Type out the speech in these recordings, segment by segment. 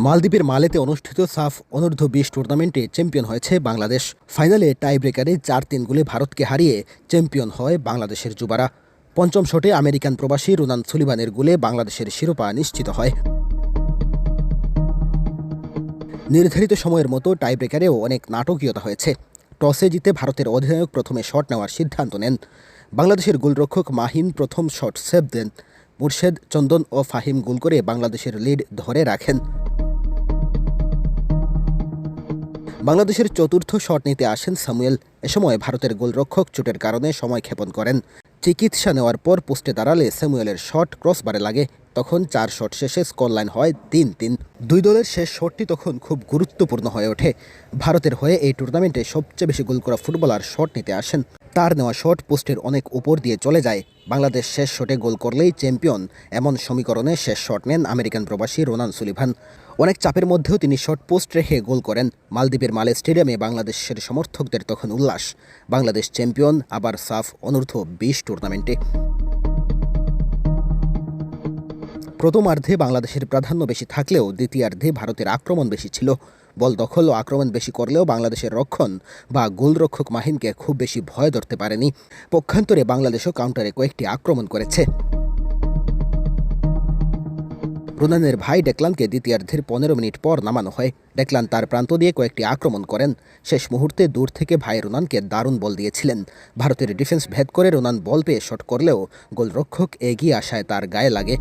মালদ্বীপের মালেতে অনুষ্ঠিত সাফ অনূর্ধ্ব-20 টুর্নামেন্টে চ্যাম্পিয়ন হয়েছে বাংলাদেশ। ফাইনালে টাইব্রেকারে 4-3 গোলে ভারতকে হারিয়ে চ্যাম্পিয়ন হয় বাংলাদেশের যুবারা। পঞ্চম শটে আমেরিকান প্রবাসী রোনান সুলিভানের গোলে বাংলাদেশের শিরোপা নিশ্চিত হয়। নির্ধারিত সময়ের মতো টাইব্রেকারেও অনেক নাটকীয়তা হয়েছে। টসে জিতে ভারতের অধিনায়ক প্রথমে শট নেওয়ার সিদ্ধান্ত নেন। বাংলাদেশের গোলরক্ষক মাহিন প্রথম শট সেভ দেন। মুর্শেদ, চন্দন ও ফাহিম গোল করে বাংলাদেশের লিড ধরে রাখেন। বাংলাদেশের চতুর্থ শট নিতে আসেন সামুয়েল। এ সময় ভারতের গোলরক্ষক চোটের কারণে সময় ক্ষেপণ করেন। চিকিৎসা নেওয়ার পর পোস্টে দাঁড়ালে স্যামুয়েলের শট ক্রসবারে লাগে। তখন 4 শট শেষে স্কোরলাইন হয় 3-3। দুই দলের শেষ শটটি তখন খুব গুরুত্বপূর্ণ হয়ে ওঠে। ভারতের হয়ে এই টুর্নামেন্টে সবচেয়ে বেশি গোল করা ফুটবলার শট নিতে আসেন। তার নেওয়া শট পোস্টের অনেক উপর দিয়ে চলে যায়। বাংলাদেশ শেষ শটে গোল করলেই চ্যাম্পিয়ন, এমন সমীকরণে শেষ শট নেন আমেরিকান প্রবাসী রোনান সুলিভান। অনেক চাপের মধ্যেও তিনি শট পোস্ট রেখে গোল করেন। মালদ্বীপের মালে স্টেডিয়ামে বাংলাদেশের সমর্থকদের তখন উল্লাস। বাংলাদেশ চ্যাম্পিয়ন আবার সাফ অনূর্ধ্ব-20 টুর্নামেন্টে। প্রথমার্ধে বাংলাদেশের প্রাধান্য বেশি থাকলেও দ্বিতীয়ার্ধে ভারতের আক্রমণ বেশি ছিল। বল দখল ও আক্রমণ বেশি করলেও বাংলাদেশের রক্ষণ বা গোলরক্ষক মাহিনকে খুব বেশি ভয় ধরতে পারেনি। পক্ষান্তরে বাংলাদেশও কাউন্টারে কয়েকটি আক্রমণ করেছে। রোনানের ভাই ডেকলানকে দ্বিতীয়ার্ধের 15 মিনিট পর নামানো হয়। ডেকলান তার প্রান্ত দিয়ে কয়েকটি আক্রমণ করেন। শেষ মুহূর্তে দূর থেকে ভাই রোনানকে দারুণ বল দিয়েছিলেন। ভারতের ডিফেন্স ভেদ করে রোনান বল পেয়ে শট করলেও গোলরক্ষক এগিয়ে আসায় তার গায়ে লাগে।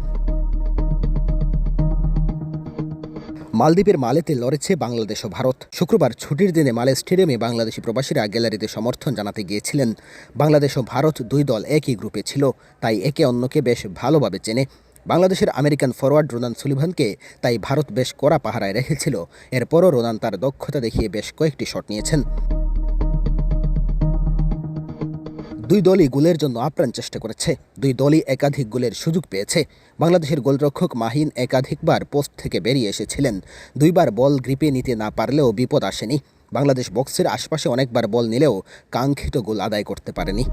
মালদ্বীপের মালেতে লড়েছে বাংলাদেশ ও ভারত। শুক্রবার ছুটির দিনে মালে স্টেডিয়ামে বাংলাদেশি প্রবাসীরা গ্যালারিতে সমর্থন জানাতে গিয়েছিলেন। বাংলাদেশ ও ভারত দুই দল একই গ্রুপে ছিল, তাই একে অন্যকে বেশ ভালোভাবে চেনে। বাংলাদেশের আমেরিকান ফরোয়ার্ড রোনান সুলিভানকে তাই ভারত বেশ কড়া পাহারায় রেখেছিল। এরপরও রোনান তার দক্ষতা দেখিয়ে বেশ কয়েকটি শট নিয়েছেন। দুই দলই গোলের জন্য আপ্রাণ চেষ্টা করেছে। দুই দলই একাধিক গোলের সুযোগ পেয়েছে। বাংলাদেশের গোলরক্ষক মাহিন একাধিকবার পোস্ট থেকে বেরিয়ে এসেছিলেন। দুইবার বল গ্রিপে নিতে না পারলেও বিপদ আসেনি। বাংলাদেশ বক্সের আশপাশে অনেকবার বল নিলেও কাঙ্ক্ষিত গোল আদায় করতে পারেনি।